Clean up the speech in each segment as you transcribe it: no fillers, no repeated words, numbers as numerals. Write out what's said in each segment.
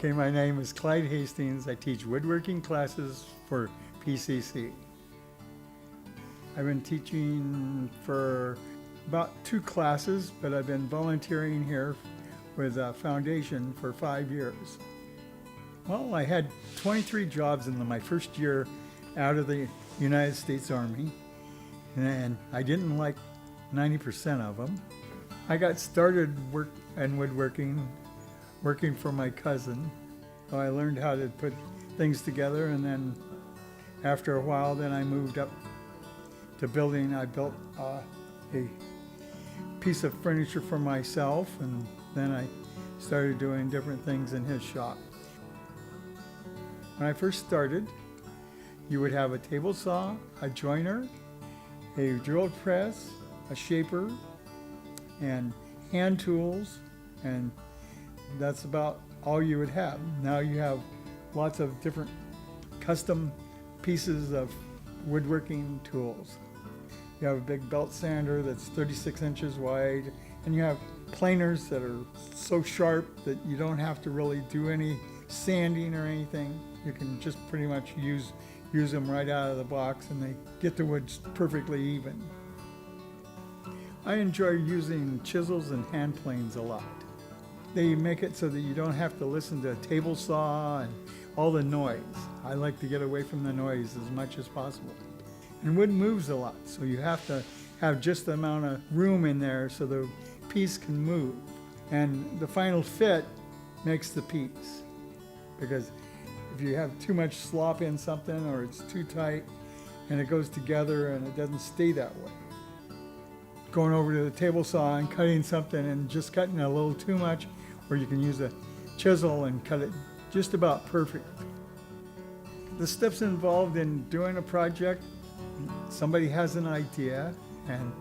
Okay, my name is Clyde Hastings. I teach woodworking classes for PCC. I've been teaching for about 2 classes, but I've been volunteering here with a foundation for 5 years. Well, I had 23 jobs in my first year out of the United States Army, and I didn't like 90% of them. I got started in woodworking, working for my cousin. So I learned how to put things together, and then after a while, then I moved up to building. I built a piece of furniture for myself, and then I started doing different things in his shop. When I first started, you would have a table saw, a joiner, a drill press, a shaper, and hand tools, and that's about all you would have. Now you have lots of different custom pieces of woodworking tools. You have a big belt sander that's 36 inches wide, and you have planers that are so sharp that you don't have to really do any sanding or anything. You can just pretty much use them right out of the box, and they get the wood perfectly even. I enjoy using chisels and hand planes a lot. They make it so that you don't have to listen to a table saw and all the noise. I like to get away from the noise as much as possible. And wood moves a lot, so you have to have just the amount of room in there so the piece can move. And the final fit makes the piece. Because if you have too much slop in something, or it's too tight and it goes together and it doesn't stay that way. Going over to the table saw and cutting something and just cutting a little too much, or you can use a chisel and cut it just about perfect. The steps involved in doing a project: somebody has an idea and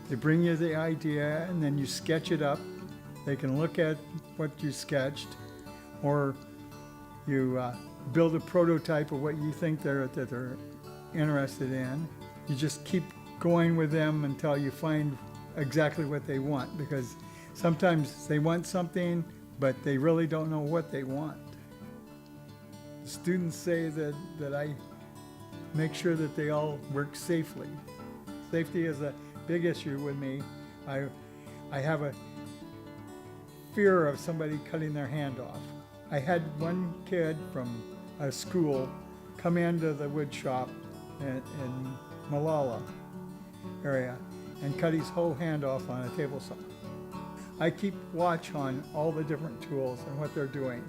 they bring you the idea, and then you sketch it up. They can look at what you sketched, or you build a prototype of what you think that they're interested in. You just keep going with them until you find exactly what they want, because sometimes they want something, but they really don't know what they want. The students say that I make sure that they all work safely. Safety is a big issue with me. I have a fear of somebody cutting their hand off. I had one kid from a school come into the wood shop in Malala area and cut his whole hand off on a table saw. I keep watch on all the different tools and what they're doing.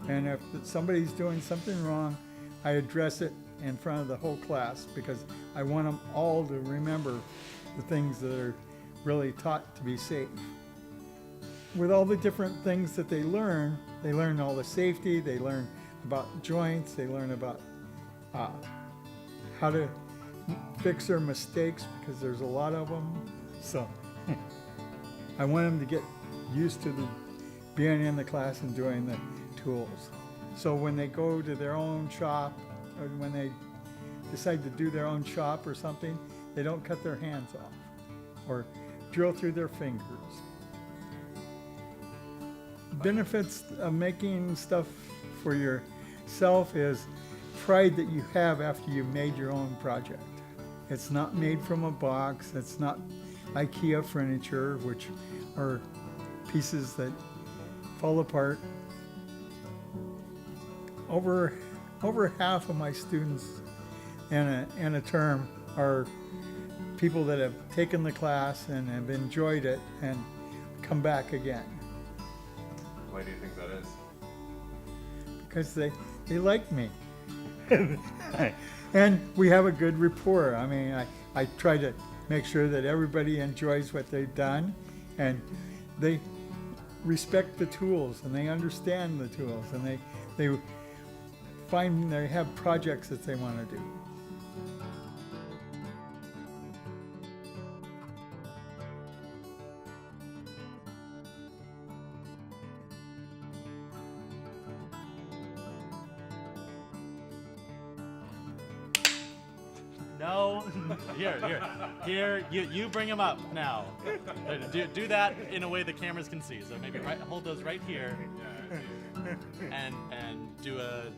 And if somebody's doing something wrong, I address it in front of the whole class, because I want them all to remember the things that are really taught to be safe. With all the different things that they learn all the safety, they learn about joints, they learn about how to fix their mistakes, because there's a lot of them. So I want them to get used to being in the class and doing the tools. So when they go to their own shop, or when they decide to do their own shop or something, they don't cut their hands off or drill through their fingers. Benefits of making stuff for yourself is pride that you have after you've made your own project. It's not made from a box. It's not IKEA furniture, which are pieces that fall apart. Over half of my students in a term are people that have taken the class and have enjoyed it and come back again. Why do you think that is? Because they like me. And we have a good rapport. I mean, I try to make sure that everybody enjoys what they've done, and they respect the tools, and they understand the tools, and they find they have projects that they want to do. No, here, you bring them up now. Do that in a way the cameras can see. So maybe hold those right here. and do a